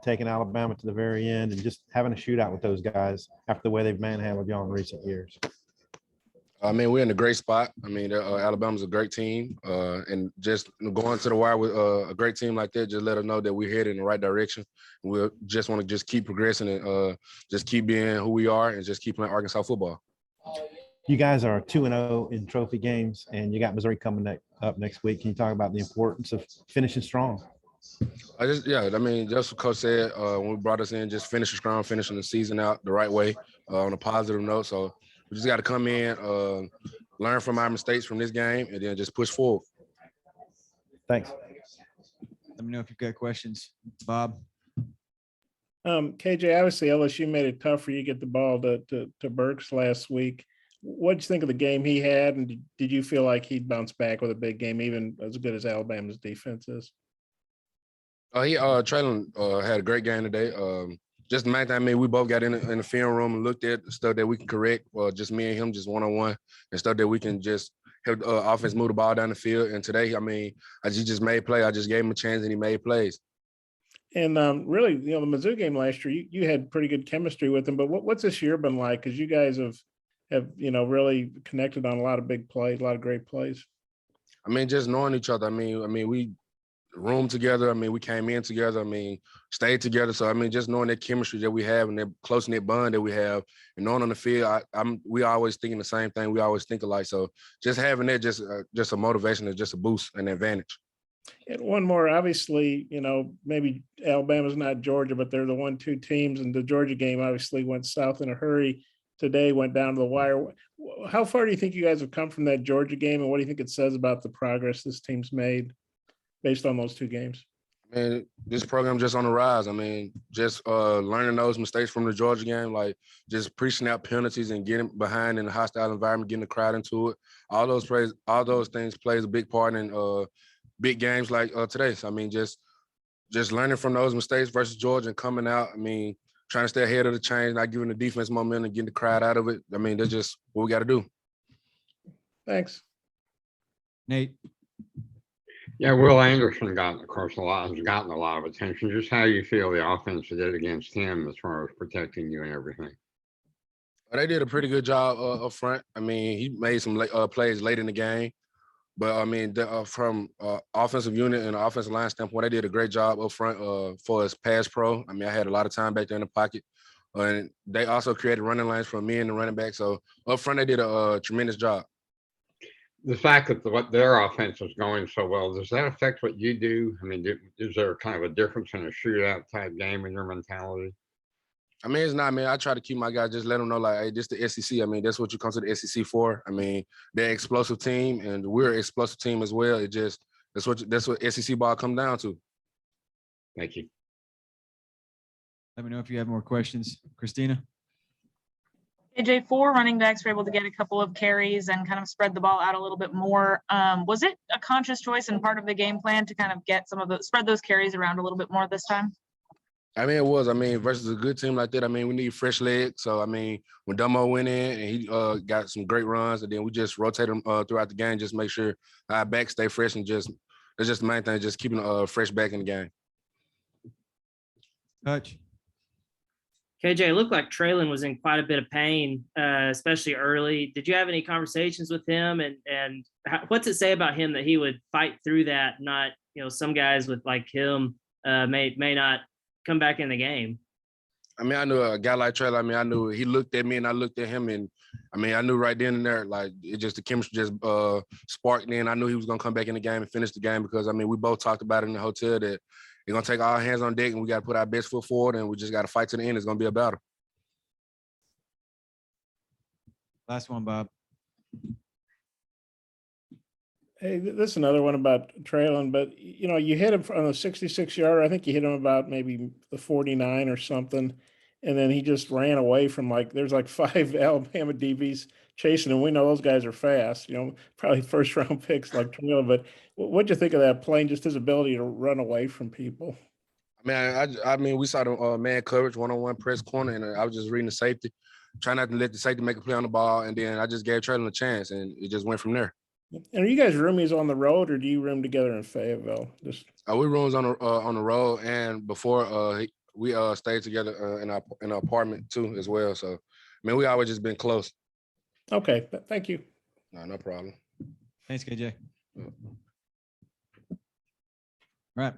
taking Alabama to the very end and just having a shootout with those guys after the way they've manhandled y'all in recent years? I mean, we're in a great spot. I mean, Alabama's a great team, and just going to the wire with a great team like that, just let us know that we're headed in the right direction. We just want to just keep progressing and just keep being who we are and just keep playing Arkansas football. You guys are 2-0 in trophy games, and you got Missouri coming up next week. Can you talk about the importance of finishing strong? Just what Coach said when we brought us in, just finishing strong, finishing the season out the right way on a positive note. So we just got to come in, learn from our mistakes from this game, and then just push forward. Thanks. Let me know if you've got questions, Bob. KJ, obviously LSU made it tough for you to get the ball to Burks last week. What did you think of the game he had, and did you feel like he'd bounce back with a big game, even as good as Alabama's defense is? Treylon had a great game today. Just the main thing, I mean, we both got in the film room and looked at stuff that we can correct, just me and him, just one-on-one, and stuff that we can just help offense move the ball down the field. And today, I mean, he just made play. I just gave him a chance, and he made plays. And really, the Mizzou game last year, you had pretty good chemistry with him. But what's this year been like? Because you guys have really connected on a lot of big plays, a lot of great plays. I mean, just knowing each other. I mean, we roomed together. I mean, we came in together. I mean, stayed together. So, I mean, just knowing that chemistry that we have and that close-knit bond that we have and knowing on the field, we always thinking the same thing. We always think alike. So just having that, just a motivation and just a boost and advantage. And one more, obviously, maybe Alabama's not Georgia, but they're the 1-2 teams. And the Georgia game obviously went south in a hurry. Today went down to the wire. How far do you think you guys have come from that Georgia game? And what do you think it says about the progress this team's made based on those two games? Man, this program just on the rise. I mean, just learning those mistakes from the Georgia game, like just pre-snap penalties and getting behind in a hostile environment, getting the crowd into it. All those things plays a big part in big games like today. So, I mean, just learning from those mistakes versus Georgia and coming out. I mean, trying to stay ahead of the change, not giving the defense momentum, getting the crowd out of it. I mean, that's just what we got to do. Thanks. Nate. Yeah, Will Anderson has gotten a lot of attention. Just how you feel the offense did against him as far as protecting you and everything. They did a pretty good job up front. I mean, he made some plays late in the game. But, I mean, from offensive unit and offensive line standpoint, they did a great job up front for his pass pro. I mean, I had a lot of time back there in the pocket. And they also created running lanes for me and the running back. So, up front, they did a tremendous job. The fact that what their offense is going so well, does that affect what you do? I mean, is there kind of a difference in a shootout type game in your mentality? I mean, it's not. I mean, I try to keep my guys, just let them know, like, hey, this the SEC. I mean, that's what you come to the SEC for. I mean, they're an explosive team, and we're an explosive team as well. It just that's what SEC ball come down to. Thank you. Let me know if you have more questions, Christina. AJ, 4 running backs were able to get a couple of carries and kind of spread the ball out a little bit more. Was it a conscious choice and part of the game plan to kind of get spread those carries around a little bit more this time? I mean, it was. I mean, versus a good team like that, I mean, we need fresh legs. So, I mean, when Dumbo went in and he got some great runs, and then we just rotate them throughout the game, just make sure our backs stay fresh and that's just the main thing, just keeping a fresh back in the game. Hutch. KJ, it looked like Treylon was in quite a bit of pain, especially early. Did you have any conversations with him? And what's it say about him that he would fight through that? Not, some guys with like him may not come back in the game. I mean, I knew a guy like Treylon. I mean, I knew he looked at me and I looked at him, and I mean, I knew right then and there, like the chemistry just sparked. Then I knew he was gonna come back in the game and finish the game because I mean, we both talked about it in the hotel that we're gonna take all hands on deck and we got to put our best foot forward, and we just got to fight to the end. It's gonna be a battle. Last one, Bob. Hey, this is another one about Treylon, but you hit him on a 66-yarder. I think you hit him about maybe the 49 or something, and then he just ran away from there's 5 Alabama DBs chasing him. We know those guys are fast, probably first-round picks like Treylon. But what'd you think of that play, and just his ability to run away from people? I mean, we saw the man coverage, one-on-one press corner, and I was just reading the safety, trying not to let the safety make a play on the ball, and then I just gave Treylon a chance, and it just went from there. And are you guys roomies on the road, or do you room together in Fayetteville? Just We rooms on the road, and before we stayed together in our apartment too as well. So, I mean, we always just been close. okay. Thank you. No problem. Thanks, KJ. All right.